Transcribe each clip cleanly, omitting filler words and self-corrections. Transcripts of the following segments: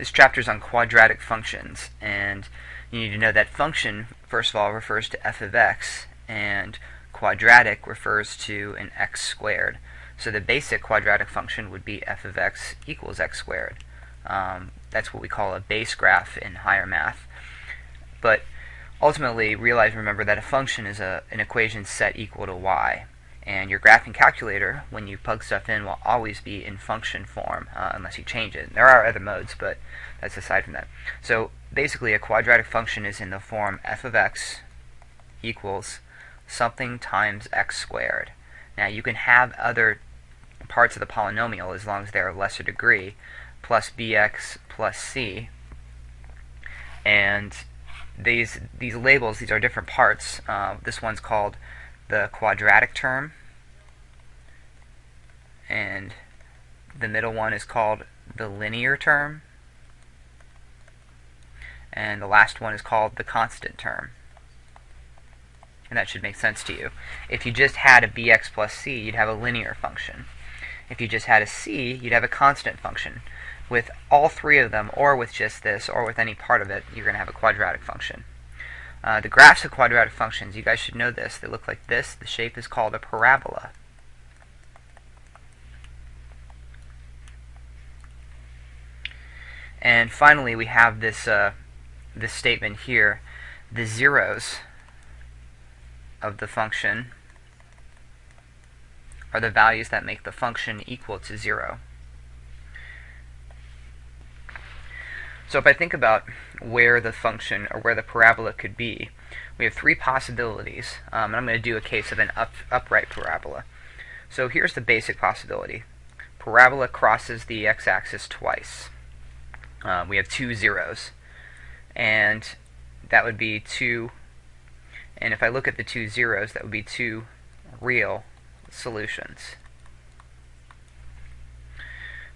This chapter is on quadratic functions, and you need to know that function, first of all, refers to f of x, and quadratic refers to an x squared. So the basic quadratic function would be f of x equals x squared. That's what we call a base graph in higher math. But ultimately, remember that a function is an equation set equal to y. And your graphing calculator, when you plug stuff in, will always be in function form, unless you change it. There are other modes, but that's aside from that. So basically, a quadratic function is in the form f of x equals something times x squared. Now, you can have other parts of the polynomial as long as they're of lesser degree, plus bx plus c. And these labels, these are different parts. This one's called the quadratic term, and the middle one is called the linear term, and the last one is called the constant term. And that should make sense to you. If you just had a bx plus c, you'd have a linear function. If you just had a c, you'd have a constant function. With all three of them, or with just this, or with any part of it, you're going to have a quadratic function. The graphs of quadratic functions, you guys should know this. They look like this. The shape is called a parabola. And finally, we have this statement here. The zeros of the function are the values that make the function equal to 0. So if I think about where the function or where the parabola could be, we have three possibilities. And I'm going to do a case of an upright parabola. So here's the basic possibility. Parabola crosses the x-axis twice. We have two zeros. And that would be two. And if I look at the two zeros, that would be two real solutions.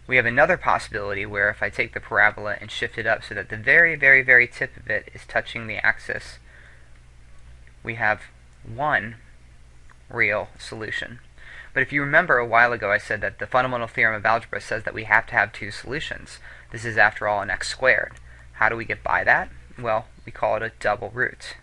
We have another possibility where if I take the parabola and shift it up so that the very, very, very tip of it is touching the axis, we have one real solution. But if you remember a while ago I said that the fundamental theorem of algebra says that we have to have two solutions. This is, after all, an x squared. How do we get by that? Well, we call it a double root.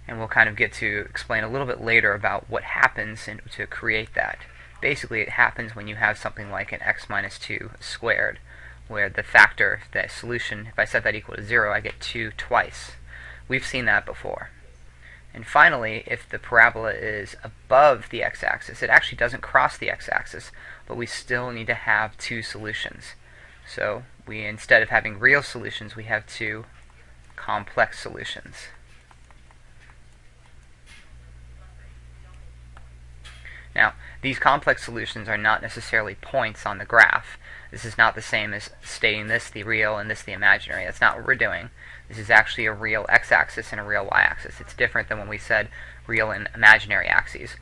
And we'll kind of get to explain a little bit later about what happens to create that. Basically, it happens when you have something like an x minus 2 squared, where the factor, the solution, if I set that equal to 0, I get 2 twice. We've seen that before. And finally, if the parabola is above the x-axis, it actually doesn't cross the x-axis, but we still need to have two solutions. So we, instead of having real solutions, we have two complex solutions. Now, these complex solutions are not necessarily points on the graph. This is not the same as stating this the real and this the imaginary. That's not what we're doing. This is actually a real x-axis and a real y-axis. It's different than when we said real and imaginary axes.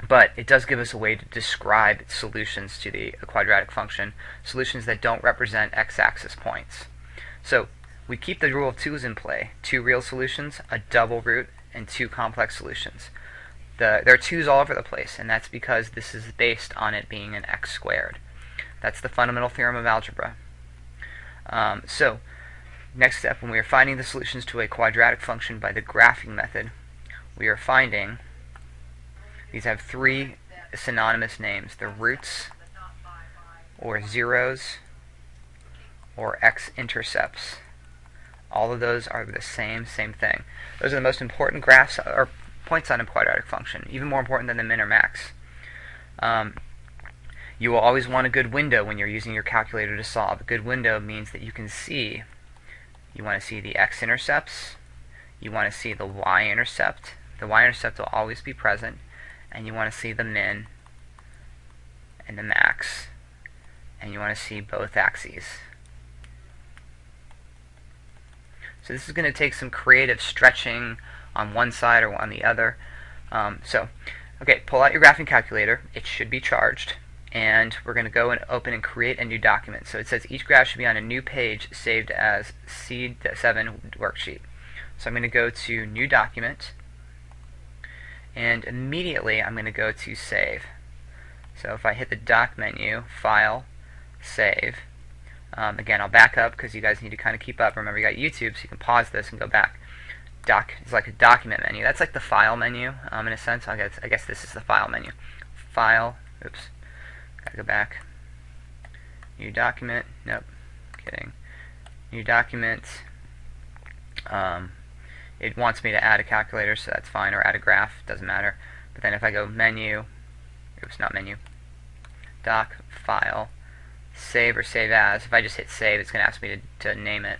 But it does give us a way to describe solutions to the quadratic function, solutions that don't represent x-axis points. So we keep the rule of twos in play. Two real solutions, a double root, and two complex solutions. There are twos all over the place, and that's because this is based on it being an x squared. That's the fundamental theorem of algebra. So, next step, when we are finding the solutions to a quadratic function by the graphing method, we are finding, these have three synonymous names, the roots, or zeros, or x-intercepts. All of those are the same thing. Those are the most important graphs, or points on a quadratic function, even more important than the min or max. You will always want a good window when you're using your calculator to solve. A good window means that you can see, you want to see the x-intercepts, you want to see the y-intercept. The y-intercept will always be present, and you want to see the min and the max, and you want to see both axes. So this is going to take some creative stretching on one side or on the other. Okay, pull out your graphing calculator. It should be charged. And we're going to go and open and create a new document. So it says each graph should be on a new page saved as C7 worksheet. So I'm going to go to New Document. And immediately I'm going to go to Save. So if I hit the Doc menu, File, save. Again, I'll back up because you guys need to kind of keep up. Remember, you got YouTube, so you can pause this and go back. It's like a document menu. That's like the file menu, in a sense. I guess this is the file menu. File, oops, gotta go back. New document, nope, kidding. New document. It wants me to add a calculator, so that's fine, or add a graph, doesn't matter. But then if I go menu, oops, not menu, doc, file, save or save as, if I just hit save, it's going to ask me to name it.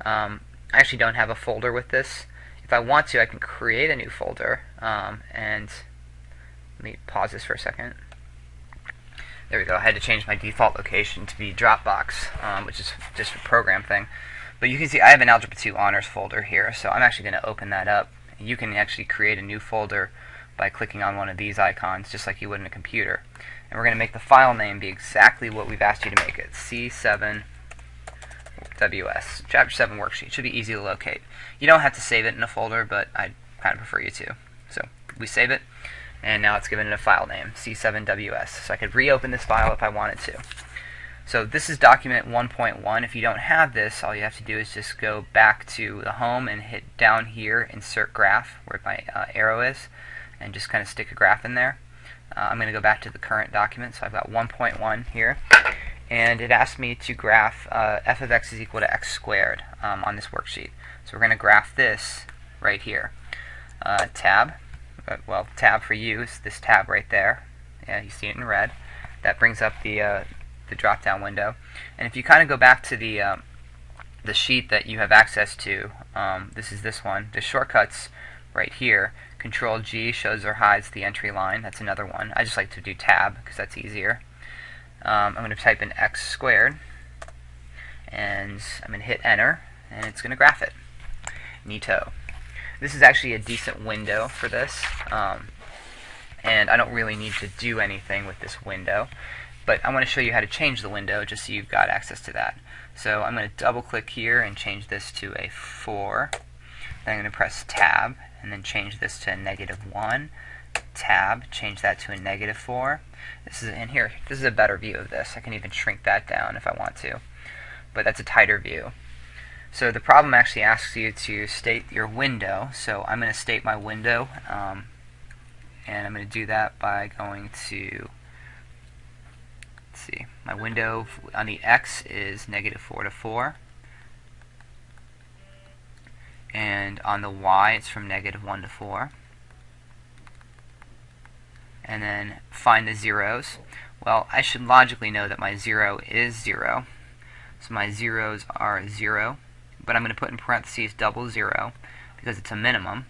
I actually don't have a folder with this. If I want to, I can create a new folder, and let me pause this for a second. There we go. I had to change my default location to be Dropbox, which is just a program thing. But you can see I have an Algebra 2 Honors folder here, so I'm actually going to open that up. You can actually create a new folder by clicking on one of these icons, just like you would in a computer. And we're going to make the file name be exactly what we've asked you to make it, C7WS, Chapter 7 Worksheet. Should be easy to locate. You don't have to save it in a folder, but I kind of prefer you to. So we save it, and now it's given it a file name, C7WS. So I could reopen this file if I wanted to. So this is document 1.1. If you don't have this, all you have to do is just go back to the home and hit down here, insert graph, where my arrow is, and just kind of stick a graph in there. I'm going to go back to the current document, so I've got 1.1 here, and it asked me to graph f of x is equal to x squared on this worksheet. So we're going to graph this right here. Tab, well, tab for you is this tab right there. Yeah, you see it in red. That brings up the drop-down window. And if you kind of go back to the sheet that you have access to, this is this one. The shortcuts right here. Control G shows or hides the entry line. That's another one. I just like to do tab because that's easier. I'm going to type in x squared, and I'm going to hit enter, and it's going to graph it. Neato. This is actually a decent window for this, and I don't really need to do anything with this window. But I want to show you how to change the window just so you've got access to that. So I'm going to double click here and change this to a 4. Then I'm going to press tab and then change this to a -1. Tab, change that to a -4. This is in here. This is a better view of this. I can even shrink that down if I want to. But that's a tighter view. So the problem actually asks you to state your window. So I'm going to state my window, and I'm going to do that by going to, let's see, my window on the x is -4 to 4, and on the y it's from -1 to 4. And then find the zeros. Well, I should logically know that my 0 is 0, so my zeros are 0, but I'm going to put in parentheses double 0 because it's a minimum,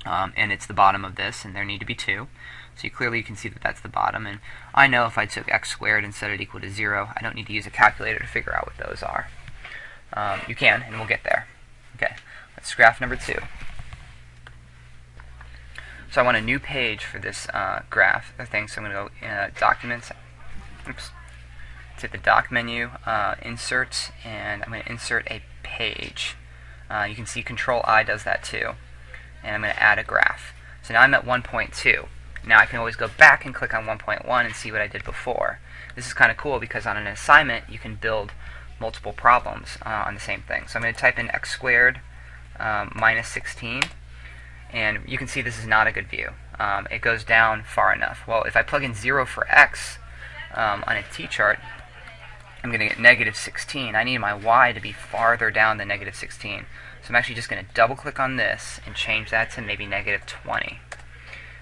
and it's the bottom of this, and there need to be 2. So you can see that that's the bottom, and I know if I took x squared and set it equal to 0, I don't need to use a calculator to figure out what those are. You can, and we'll get there. Okay, let's graph number 2. So I want a new page for this graph thing, so I'm going to go Documents, oops, to the Doc menu, Insert, and I'm going to insert a page. You can see Control I does that too. And I'm going to add a graph. So now I'm at 1.2. Now I can always go back and click on 1.1 and see what I did before. This is kind of cool because on an assignment you can build multiple problems on the same thing. So I'm going to type in x squared minus 16. And you can see this is not a good view. It goes down far enough. Well, if I plug in 0 for x on a t-chart, I'm going to get -16. I need my y to be farther down than -16. So I'm actually just going to double-click on this and change that to maybe -20.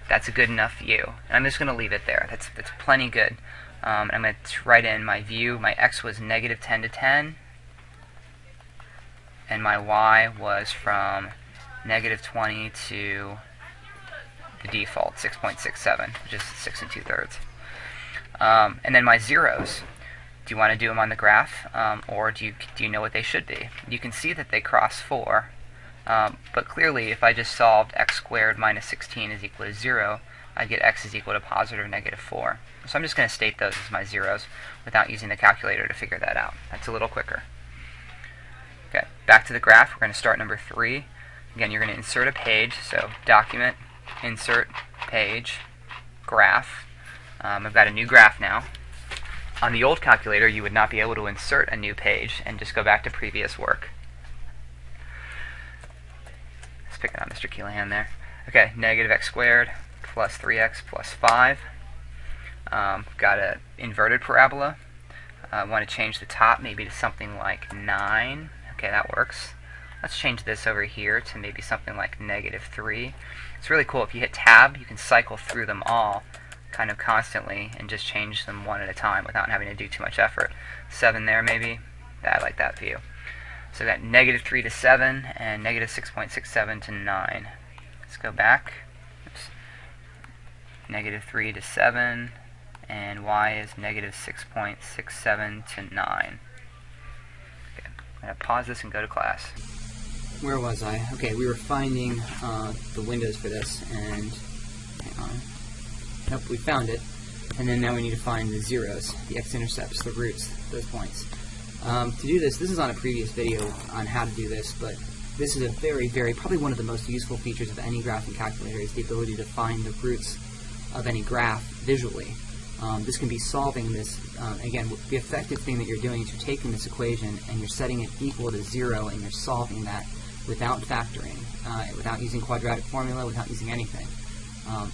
That's a good enough view. And I'm just going to leave it there. That's plenty good. And I'm going to write in my view. My x was -10 to 10, and my y was from -20 to the default 6.67, which is 6 2/3. And then my zeros. Do you want to do them on the graph, or do you know what they should be? You can see that they cross 4, but clearly if I just solved x squared minus 16 is equal to 0, I'd get x is equal to positive -4. So I'm just going to state those as my zeros without using the calculator to figure that out. That's a little quicker. Okay, back to the graph. We're going to start number 3. Again, you're going to insert a page, so Document, Insert, Page, Graph. I've got a new graph now. On the old calculator, you would not be able to insert a new page and just go back to previous work. Just picking on Mr. Keelan there. Okay, negative x squared plus 3x plus 5. Got an inverted parabola. I want to change the top maybe to something like 9. Okay, that works. Let's change this over here to maybe something like negative 3. It's really cool. If you hit tab, you can cycle through them all kind of constantly and just change them one at a time without having to do too much effort. 7 there maybe. I like that view. So we got negative 3 to 7 and negative 6.67 to 9. Let's go back. Oops. Negative 3 to 7 and y is negative 6.67 to 9. Okay, I'm going to pause this and go to class. Where was I? Okay, we were finding the windows for this, and hang on. Nope, we found it. And then now we need to find the zeros, the x-intercepts, the roots, those points. To do this is on a previous video on how to do this, but this is a very, probably one of the most useful features of any graphing calculator is the ability to find the roots of any graph visually. This can be solving this, again, the effective thing that you're doing is you're taking this equation and you're setting it equal to 0 and you're solving that without factoring, without using quadratic formula, without using anything.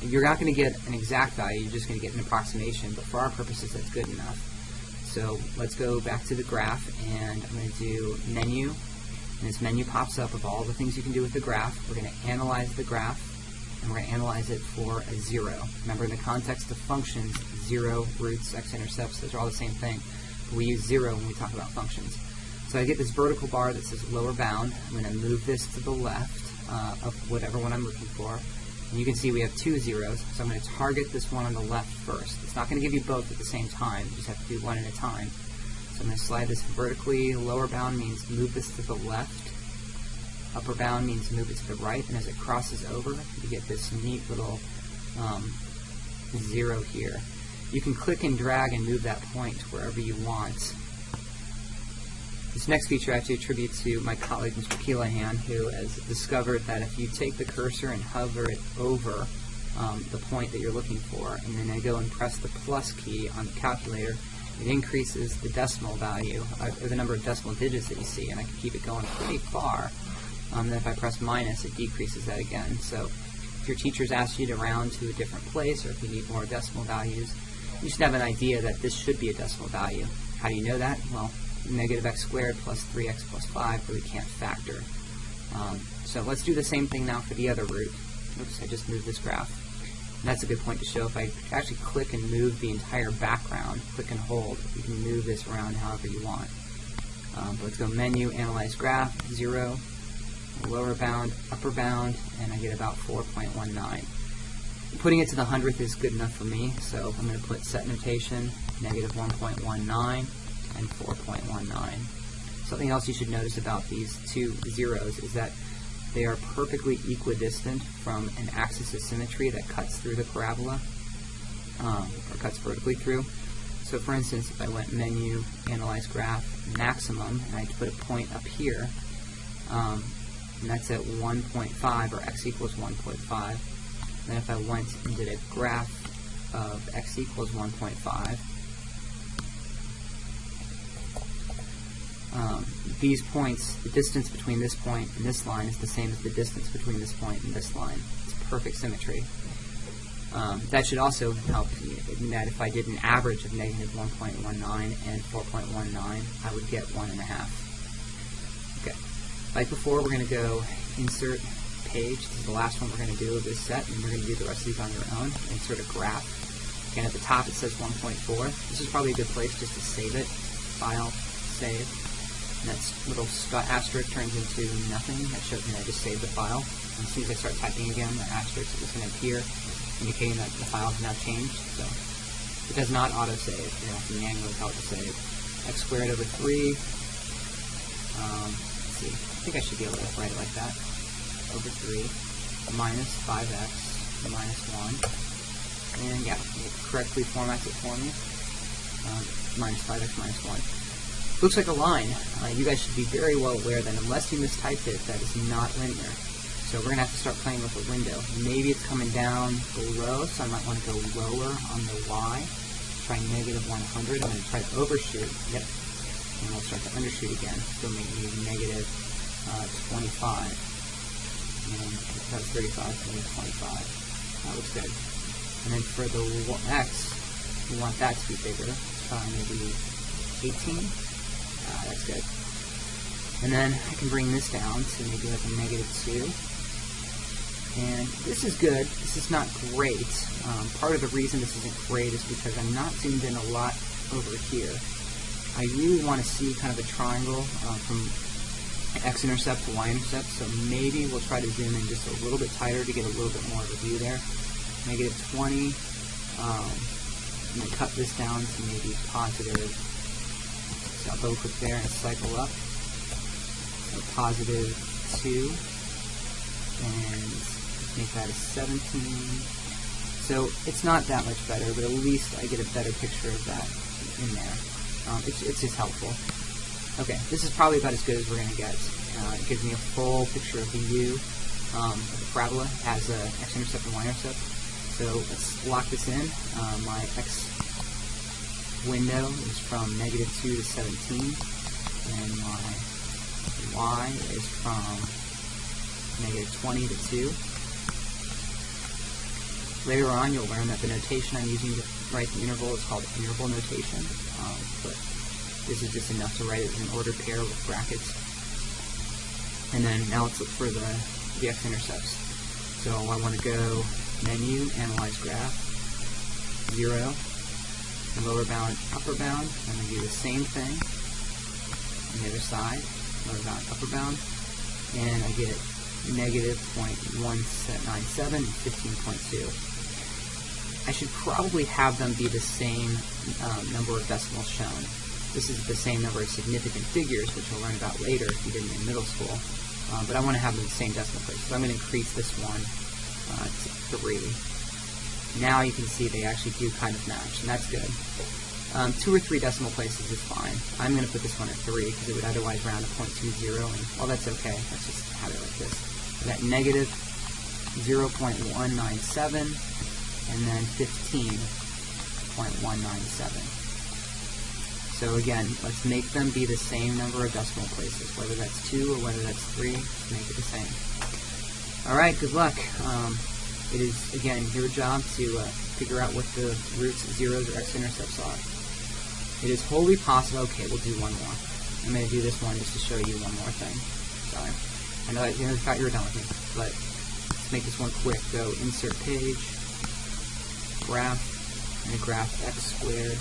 You're not going to get an exact value, you're just going to get an approximation, but for our purposes that's good enough. So let's go back to the graph, and I'm going to do menu, and this menu pops up of all the things you can do with the graph. We're going to analyze the graph, and we're going to analyze it for a 0. Remember, in the context of functions, 0, roots, x-intercepts, those are all the same thing, but we use 0 when we talk about functions. So I get this vertical bar that says lower bound. I'm going to move this to the left of whatever one I'm looking for. And you can see we have 2 zeros, so I'm going to target this one on the left first. It's not going to give you both at the same time, you just have to do one at a time. So I'm going to slide this vertically. Lower bound means move this to the left. Upper bound means move it to the right, and as it crosses over, you get this neat little 0 here. You can click and drag and move that point to wherever you want. This next feature I have to attribute to my colleague, Mr. Keelan, who has discovered that if you take the cursor and hover it over the point that you're looking for, and then I go and press the plus key on the calculator, it increases the decimal value, or the number of decimal digits that you see, and I can keep it going pretty far. Then if I press minus, it decreases that again. So if your teacher's asked you to round to a different place, or if you need more decimal values, you should have an idea that this should be a decimal value. How do you know that? Well, negative x squared plus 3x plus 5 really can't factor. So let's do the same thing now for the other root. Oops, I just moved this graph. And that's a good point to show. If I actually click and move the entire background, click and hold, you can move this around however you want. But let's go menu, analyze graph, 0, lower bound, upper bound, and I get about 4.19. Putting it to the 100th is good enough for me, so I'm going to put set notation, negative 1.19. and 4.19. Something else you should notice about these two zeros is that they are perfectly equidistant from an axis of symmetry that cuts through the parabola, or cuts vertically through. So for instance, if I went menu, analyze graph, maximum, and I put a point up here, and that's at 1.5, or x equals 1.5. Then if I went and did a graph of x equals 1.5, these points, the distance between this point and this line is the same as the distance between this point and this line. It's perfect symmetry. That should also help in that if I did an average of negative 1.19 and 4.19, I would get 1.5. Okay. Like before, we're going to go insert page. This is the last one we're going to do of this set, and we're going to do the rest of these on your own. Insert a graph. Again, at the top it says 1.4. This is probably a good place just to save it. File, save. And that little asterisk turns into nothing. That shows me I just saved the file. And as soon as I start typing again, the asterisk is going to appear, indicating that the file has now changed. So it does not auto-save. You have to manually auto-save. X squared over 3. Let's see. I think I should be able to write it like that. Over 3 minus 5x minus 1. And yeah, it correctly formats it for me. Minus 5x minus 1. Looks like a line. You guys should be very well aware that unless you mistyped it, that is not linear. So we're going to have to start playing with a window. Maybe it's coming down below, so I might want to go lower on the y. try negative 100. I'm going to try to overshoot. Yep. And I'll start to undershoot again. Still make me negative 25. And that's 35, negative 25. That looks good. And then for the x, we want that to be bigger. Maybe 18. That's good. And then I can bring this down to maybe like a negative 2. And this is good. This is not great. Part of the reason this isn't great is because I'm not zoomed in a lot over here. I really want to see kind of a triangle from x-intercept to y-intercept, so maybe we'll try to zoom in just a little bit tighter to get a little bit more of a view there. Negative 20. I'm going to cut this down to maybe positive. So I'll double click there and cycle up. So positive 2. And make that a 17. So it's not that much better, but at least I get a better picture of that in there. It's just helpful. Okay, this is probably about as good as we're going to get. It gives me a full picture of the U of the parabola as a x-intercept and y-intercept. So let's lock this in. My x window is from negative 2 to 17, and my y is from negative 20 to 2. Later on, you'll learn that the notation I'm using to write the interval is called interval notation, but this is just enough to write it as an ordered pair with brackets. And then now let's look for the x-intercepts. So I want to go menu, analyze graph, 0, and lower bound, upper bound. I'm going to do the same thing on the other side, lower bound, upper bound, and I get negative 0.197 and 15.2. I should probably have them be the same number of decimals shown. This is the same number of significant figures, which we'll learn about later if you did it in middle school. But I want to have them the same decimal place. So I'm going to increase this one to 3. Now you can see they actually do kind of match, and that's good. 2 or 3 decimal places is fine. I'm going to put this one at 3 because it would otherwise round to 0.20, and well, that's okay. Let's just have it like this. We got negative 0.197 and then 15.197. So again, let's make them be the same number of decimal places, whether that's 2 or whether that's 3, make it the same. Alright, good luck. It is, again, your job to figure out what the roots, zeros, or x-intercepts are. It is wholly possible. Okay, we'll do one more. I'm going to do this one just to show you one more thing. Sorry. I know I thought you were done with me, but let's make this one quick. Go insert page, graph, and graph x squared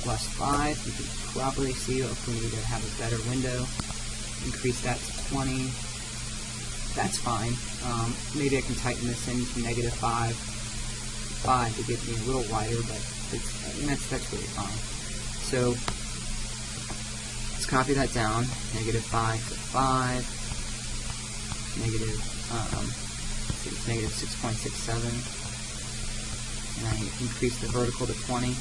plus 5. You can probably see if we need to have a better window. Increase that to 20. That's fine. Maybe I can tighten this in to negative 5 to get me a little wider, but that's really fine. So let's copy that down. Negative 5 to 5. Negative, it's negative 6.67. And I increase the vertical to 20.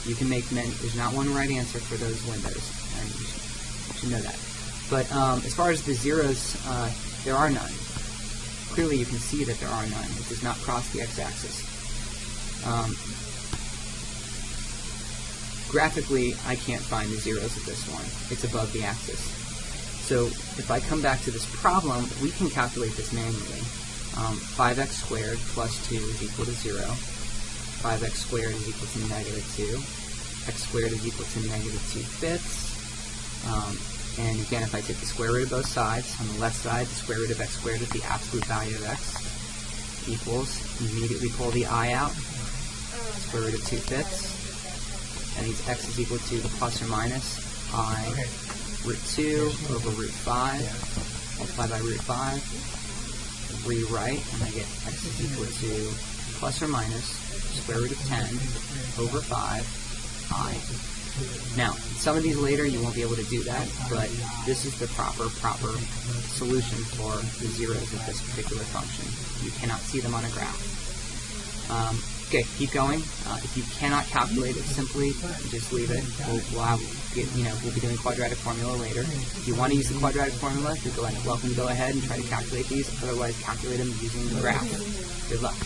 You can make many. There's not one right answer for those windows, and you should know that. But as far as the zeros, there are none. Clearly you can see that there are none. It does not cross the x-axis. Graphically, I can't find the zeros of this one. It's above the axis. So if I come back to this problem, we can calculate this manually. 5x squared plus 2 is equal to 0. 5x squared is equal to negative 2. X squared is equal to negative 2/5. And again, if I take the square root of both sides, on the left side, the square root of x squared is the absolute value of x, equals, immediately pull the I out, square root of 2/5. That means x is equal to the plus or minus I root 2 over root 5, multiplied by root 5, rewrite, and I get x is equal to plus or minus square root of 10 over 5 I. Now, some of these later you won't be able to do that, but this is the proper solution for the zeros of this particular function. You cannot see them on a graph. Okay, keep going. If you cannot calculate it simply, just leave it. We'll be doing quadratic formula later. If you want to use the quadratic formula, you're welcome to go ahead and try to calculate these. Otherwise, calculate them using the graph. Good luck.